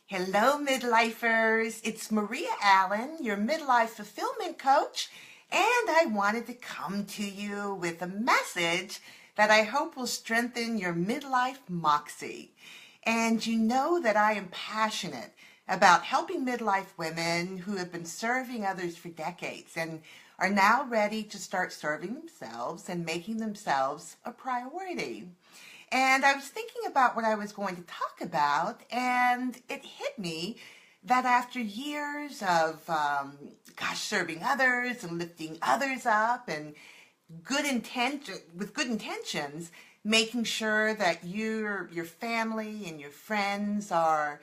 Hello, midlifers. It's Maria Allen, your midlife fulfillment coach, and I wanted to come to you with a message that I hope will strengthen your midlife moxie. And you know that I am passionate about helping midlife women who have been serving others for decades and are now ready to start serving themselves and making themselves a priority. And I was thinking about what I was going to talk about, and it hit me that after years of, serving others and lifting others up and with good intentions, making sure that your family and your friends are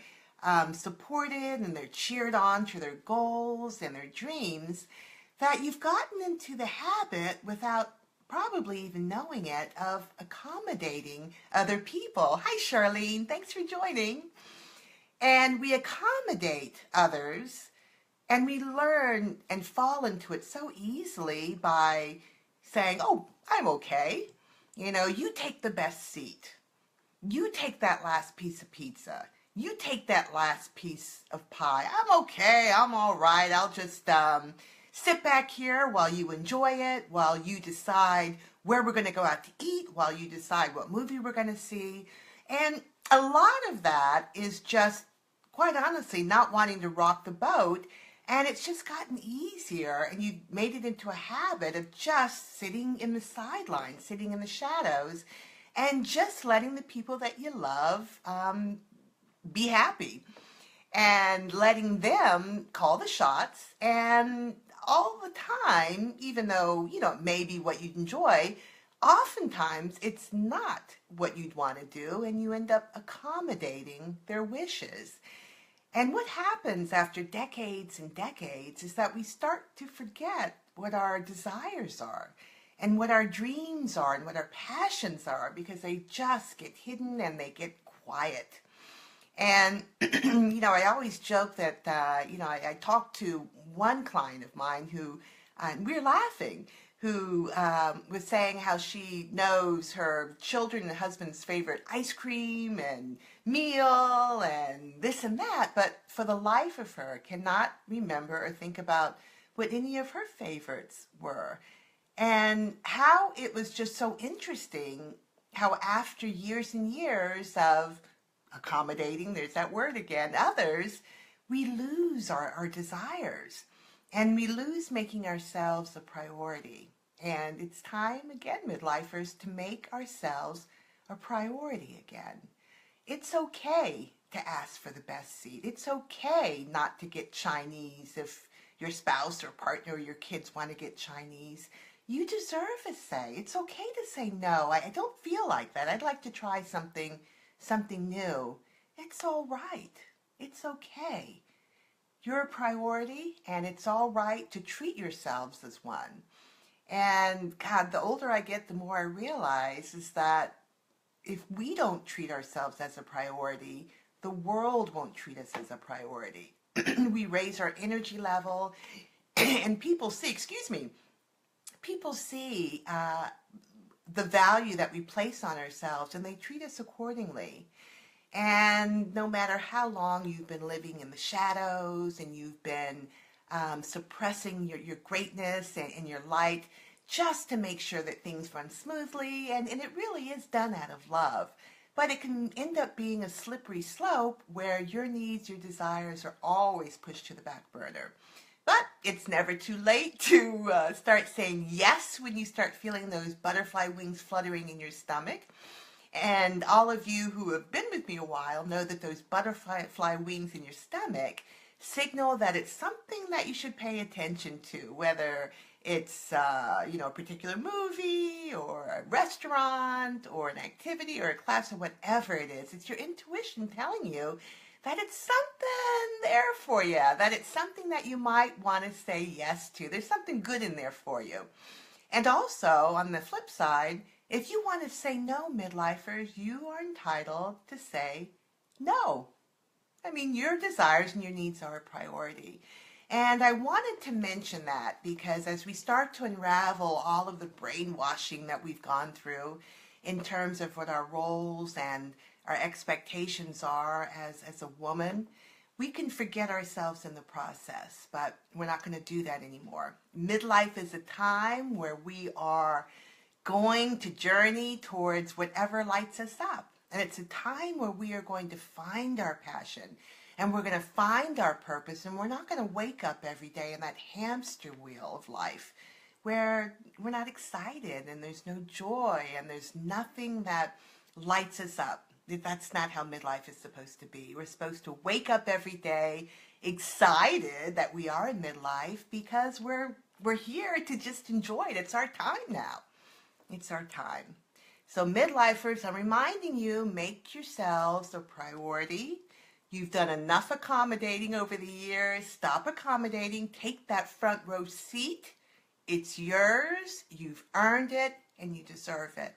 supported and they're cheered on to their goals and their dreams, that you've gotten into the habit without probably even knowing it, of accommodating other people. Hi, Charlene. Thanks for joining. And we accommodate others, and we learn and fall into it so easily by saying, oh, I'm okay. You take the best seat. You take that last piece of pizza. You take that last piece of pie. I'm okay. I'm all right. I'll just sit back here while you enjoy it, while you decide where we're going to go out to eat, while you decide what movie we're going to see. And a lot of that is just, quite honestly, not wanting to rock the boat. And it's just gotten easier, and you've made it into a habit of just sitting in the sidelines, sitting in the shadows, and just letting the people that you love be happy and letting them call the shots. And all the time, even though, it may be what you'd enjoy, oftentimes it's not what you'd want to do, and you end up accommodating their wishes. And what happens after decades and decades is that we start to forget what our desires are and what our dreams are and what our passions are, because they just get hidden and they get quiet. And, I always joke that, I talked to one client of mine who, and we were laughing, who was saying how she knows her children and husband's favorite ice cream and meal and this and that, but for the life of her cannot remember or think about what any of her favorites were. And how it was just so interesting how after years and years of accommodating, there's that word again, others, we lose our desires, and we lose making ourselves a priority. And it's time again, midlifers, to make ourselves a priority again. It's okay to ask for the best seat. It's okay not to get Chinese if your spouse or partner or your kids want to get Chinese. You deserve a say. It's okay to say no. I don't feel like that. I'd like to try something new. It's all right. It's okay. You're a priority, and it's all right to treat yourselves as one. And God, the older I get, the more I realize is that if we don't treat ourselves as a priority, the world won't treat us as a priority. We raise our energy level, and people see the value that we place on ourselves, and they treat us accordingly. And no matter how long you've been living in the shadows and you've been suppressing your greatness and your light just to make sure that things run smoothly, and it really is done out of love. But it can end up being a slippery slope where your needs, your desires are always pushed to the back burner. But it's never too late to start saying yes when you start feeling those butterfly wings fluttering in your stomach. And all of you who have been with me a while know that those butterfly wings in your stomach signal that it's something that you should pay attention to, whether it's a particular movie or a restaurant or an activity or a class or whatever it is. It's your intuition telling you that it's something there for you, that it's something that you might want to say yes to. There's something good in there for you. And also, on the flip side, if you want to say no, midlifers, you are entitled to say no. I mean, your desires and your needs are a priority. And I wanted to mention that because as we start to unravel all of the brainwashing that we've gone through in terms of what our roles and our expectations are as a woman, we can forget ourselves in the process, but we're not going to do that anymore. Midlife is a time where we are going to journey towards whatever lights us up. And it's a time where we are going to find our passion and we're going to find our purpose, and we're not going to wake up every day in that hamster wheel of life where we're not excited and there's no joy and there's nothing that lights us up. That's not how midlife is supposed to be. We're supposed to wake up every day excited that we are in midlife because we're here to just enjoy it. It's our time now. It's our time. So midlifers, I'm reminding you, make yourselves a priority. You've done enough accommodating over the years. Stop accommodating. Take that front row seat. It's yours. You've earned it and you deserve it.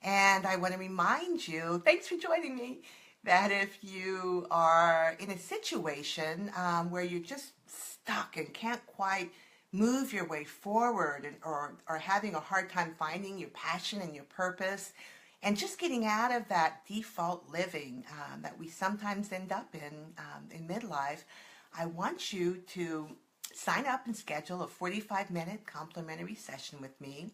And I want to remind you, thanks for joining me, that if you are in a situation where you're just stuck and can't quite move your way forward or having a hard time finding your passion and your purpose and just getting out of that default living that we sometimes end up in midlife, I want you to sign up and schedule a 45-minute complimentary session with me.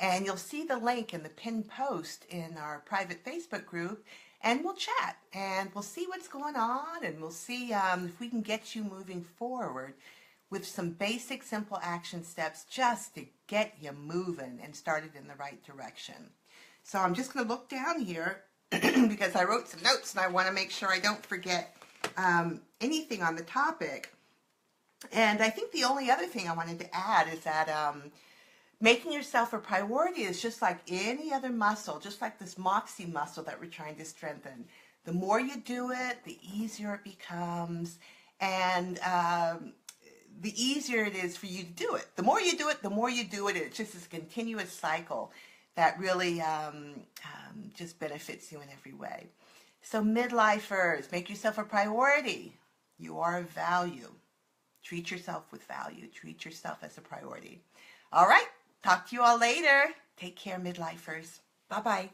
And you'll see the link in the pinned post in our private Facebook group, and we'll chat, and we'll see what's going on, and we'll see if we can get you moving forward with some basic, simple action steps just to get you moving and started in the right direction. So I'm just going to look down here because I wrote some notes, and I want to make sure I don't forget anything on the topic. And I think the only other thing I wanted to add is that making yourself a priority is just like any other muscle, just like this Moxie muscle that we're trying to strengthen. The more you do it, the easier it becomes, and the easier it is for you to do it. The more you do it, the more you do it. It's just this continuous cycle that really just benefits you in every way. So midlifers, make yourself a priority. You are of value. Treat yourself with value. Treat yourself as a priority. All right. Talk to you all later. Take care, midlifers. Bye-bye.